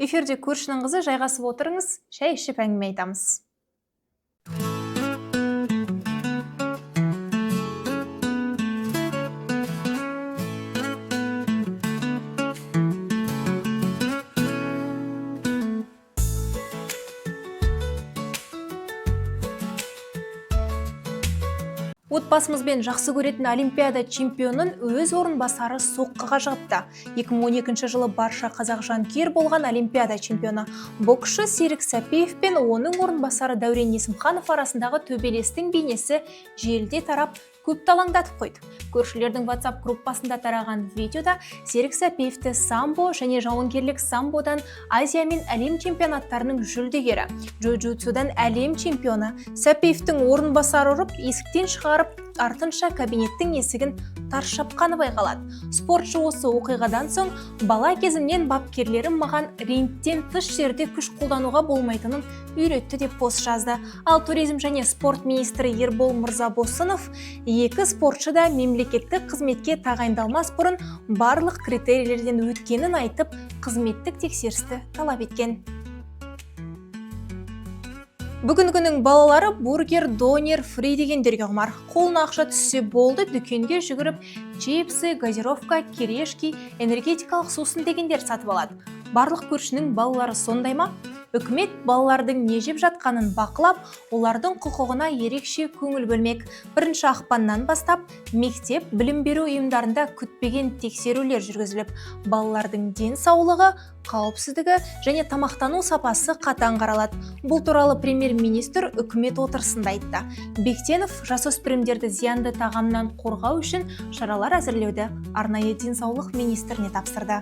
Эфирде көршінің қызы, жайғасып отырыңыз, шай ішіп әңгіме айтамыз. Отбасымызбен жақсы көретін Олимпиада чемпионын өз орынбасары соққыға жығыпты. 2012 жылы барша қазақ жанкүйер болған Олимпиада чемпионы боксшы Серік Сәпиев пен оның орынбасары Дәурен Есімханов арасындағы төбелестің бейнесі желіде тарап көпті алаңдатып қойды. Көршілердің WhatsApp группасында тараған видеода Серік Сәпиевті самбо және жауынгерлік самбодан Азия мен әлем чемпионаттарының жүлдегері, джиу-джитсудан әлем чемпионы Сәпиевтің орынбасары ұрып, есіктен шығарып, артынша кабинеттің есігін тарс жапқаны байқалады. Спортшы осы оқиғадан соң бала кезімнен бапкерлерім маған рингтен тыс жерде күш қолдануға болмайтынын үйретті деп пост жазды. Ал туризм және спорт министрі Ербол Мырзабосынов екі спортшы да мемлекеттік қызметке тағайындалмас бұрын барлық критерийлерден өткенін айтып, қызметтік тексерісті талап еткен. Бүгінгінің балалары бургер, донер, фри дегендерге құмар. Қолына ақша түссе болды, дүкенге жүгіріп, чипсы, газировка, керешки, энергетикалық сусын дегендер сатып алады. Барлық көршінің балалары сондай ма? Үкімет балалардың не жеп жатқанын бақылап, олардың құқығына ерекше көңіл бөлмек. 1 ақпаннан бастап мектеп, білім беру ұйымдарында күтпеген тексерулер жүргізіліп, балалардың денсаулығы, қауіпсіздігі және тамақтану сапасы қатаң қаралады. Бұл туралы премьер-министр үкімет отырысында айтты. Бектенов жасөспірімдерді зиянды тағамнан қорғау үшін шаралар әзірлеуді арнайы денсаулық министріне тапсырды.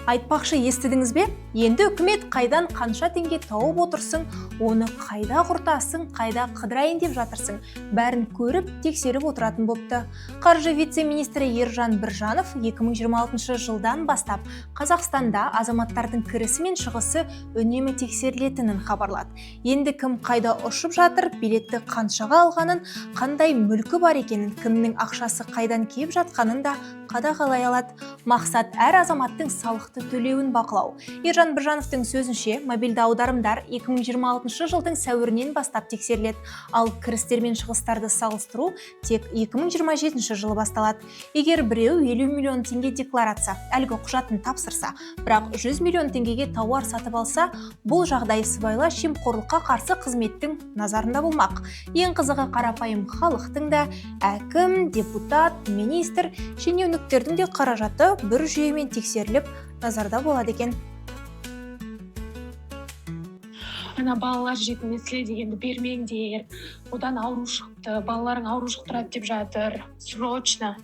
Айтпақшы, естідіңіз бе? Енді үкімет қайдан қанша теңге тауып отырсың, оны қайда құртасың, қайда қыдырайын деп жатырсың, бәрін көріп, тексеріп отыратын бопты. Қаржы вице-министрі Ержан Біржанов 2026 жылдан бастап Қазақстанда азаматтардың кірісі мен шығысы үнемі тексерілетінін хабарлады. Енді кім қайда ұшып жатыр, билетті қаншаға алғанын, қандай мүлкі бар екенін, кімнің ақшасы қайдан кеп жатқанын да қадағалай алады. Мақсат әр азаматтың салықты төлеуін бақылау. Ержан Біржановтың сөзінше, мобильді аударымдар 2026 жылдың сәуірінен бастап тексеріледі, ал кірістер мен шығыстарды салыстыру тек 2027 жылы басталады. Егер біреу 50 миллион теңге декларация, әлгі құжатын тапсырса, бірақ 100 миллион теңгеге тауар сатып алса, бұл жағдай сыбайлас жемқорлыққа қарсы қызметтің назарында болмақ. Ең қызығы, қарапайым халықтың да, әкім, депутат, министр, шенеуніктердің де қаражаты бір жүйемен тексеріліп назарда болады екен. Ана балалар жейтін несіле дегенді бермеңдер, одан ауру шықты, балаларың ауру жұқтырады деп жатыр, срочно.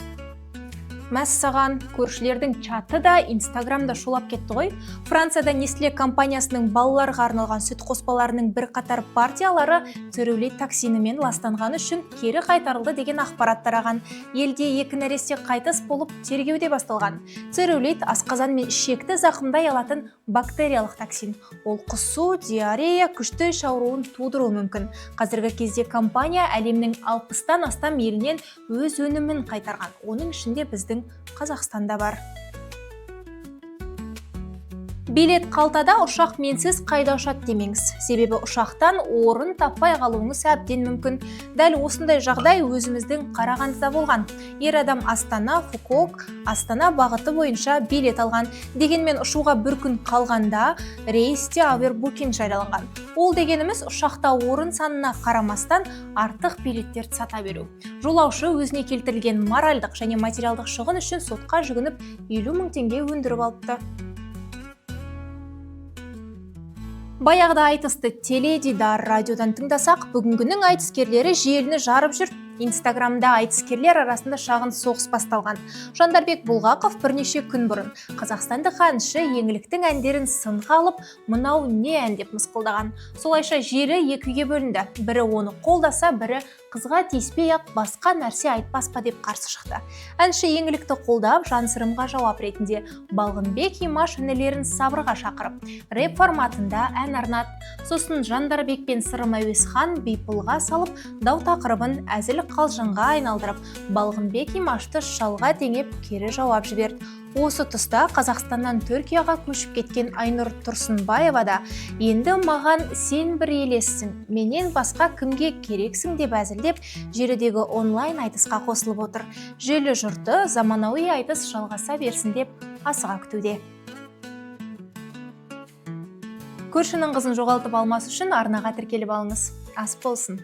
Мәссаған, көршілердің чаты да Инстаграмда шулап кетті ғой. Францияда Nestlé компаниясының балаларға арналған сүт қоспаларының бір қатар партиялары цирюлит токсинімен ластанған үшін кері қайтарылды деген ақпарат тараған. Елде 2 нәресте қайтыс болып тергеуде басталған. Цирюлит асқазан мен ішекті зақымдай алатын бактериялық токсин. Ол құсу, диарея, күшті іш ауруын тудыруы мүмкін. Қазіргі кезде компания әлемнің 60-тан астам елінен өз өнімін қайтарған. Оның ішінде біздің Қазақстанда бар. Билет қалтада, ұшақ менсіз қайда ұшады демеңіз. Себебі ұшақтан орын таппай қалуыңыз әбден мүмкін. Дәл осындай жағдай өзіміздің Қарағандыда болған. Ер адам Астана, Фукуок, Астана бағыты бойынша билет алған. Дегенмен ұшуға бір күн қалғанда рейсте овербукинг жарияланған. Ол дегеніміз ұшақта орын санына қарамастан артық билеттерді сата беру. Жолаушы өзіне келтірілген моральдық және материалдық шығын үшін сотқа жүгініп 50 мың теңге өндіріп алыпты. Баяғыда айтысты теледидар радиодан тыңдасақ, бүгінгінің айтыскерлері желіні жарып жүр. Инстаграмда айтыскерлер арасында шағын соғыс басталған. Жандарбек Бұлғақов бірнеше күн бұрын қазақстандық әнші еңліктің әндерін сынға алып, мынау не ән деп мысқылдаған. Солайша желі екіге бөлінді. Бірі оны қолдаса, бірі қызға тиіспей-ақ басқа нәрсе айтпас па деп қарсы шықты. Әнші еңлікті қолдап, жансырымға жауап ретінде Балғынбек Имаш інілерін сабырға шақырып, рэп форматында ән арнады. Сосын Жандарбек пен Сырым Әуесхан бейпылға салып, дау тақырыбын әзіл қалжыңға айналдырып, Балғынбек Имашты шалға теңеп кері жауап жіберді. Осы тұста Қазақстаннан Түркияға көшіп кеткен Айнұр Тұрсынбаева да енді маған сен бір елессің, менен басқа кімге керексің деп әзілдеп, желідегі онлайн айтысқа қосылып отыр. Желі жұрты заманауи айтыс жалғаса берсін деп асыға күтуде. Көршінің қызын жоғалтып алмас үшін арнаға тіркеліп алыңыз. Ас болсын.